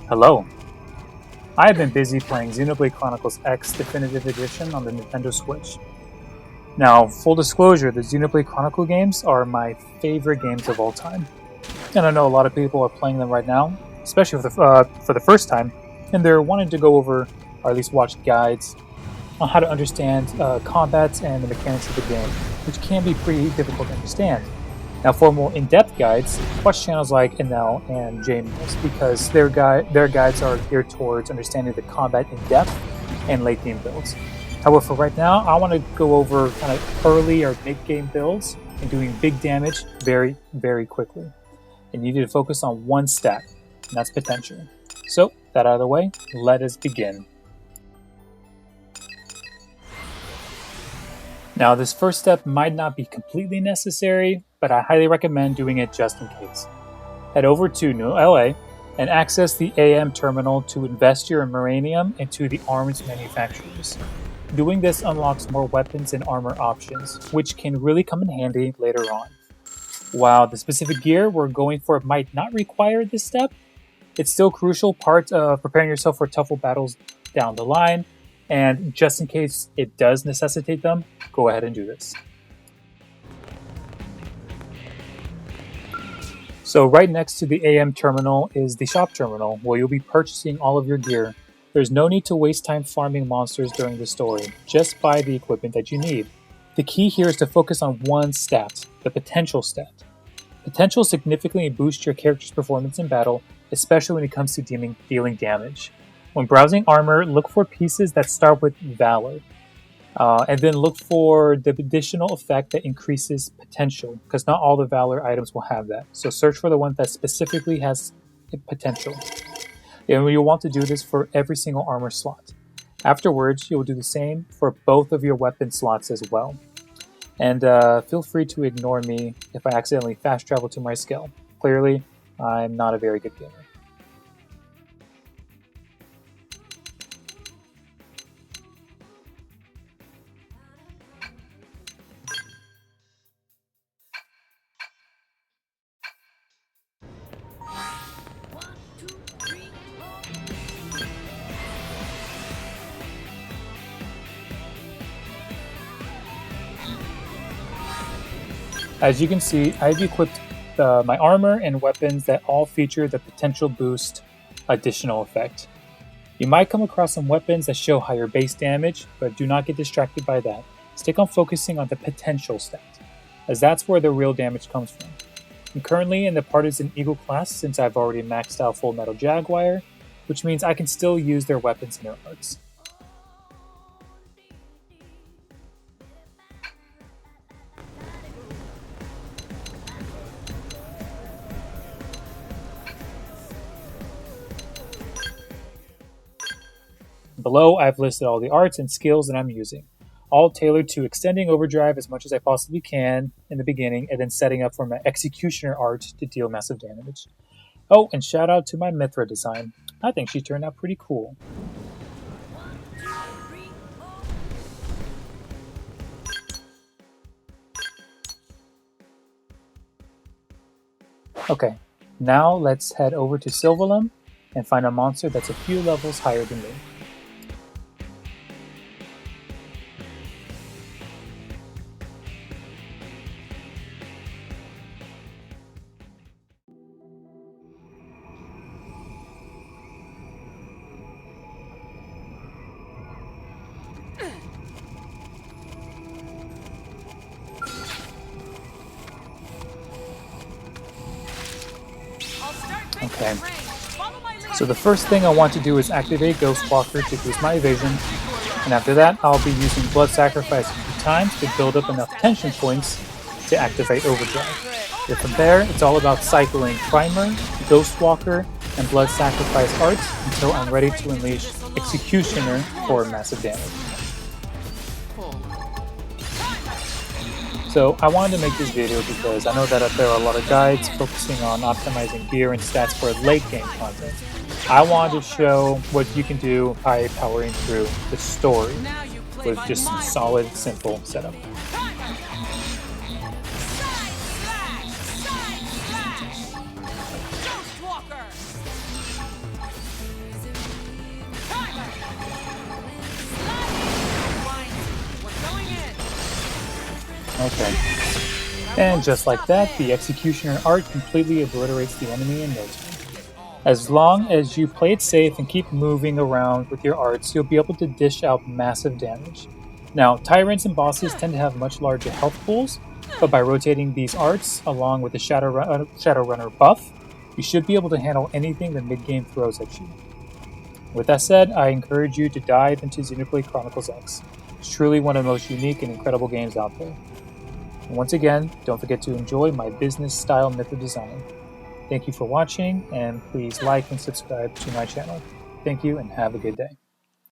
Hello. I have been busy playing Xenoblade Chronicles X Definitive Edition on the Nintendo Switch. Now, full disclosure, the Xenoblade Chronicle games are my favorite games of all time. And I know a lot of people are playing them right now, especially for the first time, and they're wanting to go over, or at least watch guides, on how to understand combats and the mechanics of the game, which can be pretty difficult to understand. Now, for more in-depth guides, watch channels like Enel and JMills because their guides are geared towards understanding the combat in depth and late game builds. However, for right now, I want to go over kind of early or mid-game builds and doing big damage very, very quickly. And you need to focus on one stat, and that's potential. So, that out of the way, let us begin. Now, this first step might not be completely necessary, but I highly recommend doing it just in case. Head over to New LA and access the AM terminal to invest your Maranium into the arms manufacturers. Doing this unlocks more weapons and armor options, which can really come in handy later on. While the specific gear we're going for might not require this step, it's still a crucial part of preparing yourself for tougher battles down the line, and just in case it does necessitate them, go ahead and do this. So right next to the AM terminal is the shop terminal, where you'll be purchasing all of your gear. There's no need to waste time farming monsters during the story, just buy the equipment that you need. The key here is to focus on one stat, the potential stat. Potential significantly boosts your character's performance in battle, especially when it comes to dealing damage. When browsing armor, look for pieces that start with Valor. And then look for the additional effect that increases potential, because not all the Valor items will have that. So search for the one that specifically has potential. And you'll want to do this for every single armor slot. Afterwards, you'll do the same for both of your weapon slots as well. And feel free to ignore me if I accidentally fast travel to my skill. Clearly, I'm not a very good gamer. As you can see, I've equipped my armor and weapons that all feature the potential boost additional effect. You might come across some weapons that show higher base damage, but do not get distracted by that. Stick on focusing on the potential stat, as that's where the real damage comes from. I'm currently in the Partisan Eagle class since I've already maxed out Full Metal Jaguar, which means I can still use their weapons and their arts. Below, I've listed all the arts and skills that I'm using, all tailored to extending Overdrive as much as I possibly can in the beginning, and then setting up for my Executioner art to deal massive damage. Oh, and shout out to my Mithra design. I think she turned out pretty cool. Okay, now let's head over to Sylvalum and find a monster that's a few levels higher than me. Okay, so the first thing I want to do is activate Ghostwalker to boost my evasion, and after that I'll be using Blood Sacrifice a few times to build up enough tension points to activate Overdrive. And from there, it's all about cycling Primer, Ghostwalker, and Blood Sacrifice arts until I'm ready to unleash Executioner for massive damage. So I wanted to make this video because I know that there are a lot of guides focusing on optimizing gear and stats for late game content. I wanted to show what you can do by powering through the story with just some solid, simple setup. Okay. And just like that, the Executioner art completely obliterates the enemy in no time. As long as you play it safe and keep moving around with your arts, you'll be able to dish out massive damage. Now, tyrants and bosses tend to have much larger health pools, but by rotating these arts along with the Shadowrunner buff, you should be able to handle anything the mid-game throws at you. With that said, I encourage you to dive into Xenoblade Chronicles X. It's truly one of the most unique and incredible games out there. And once again, don't forget to enjoy my business-style method design. Thank you for watching, and please like and subscribe to my channel. Thank you, and have a good day.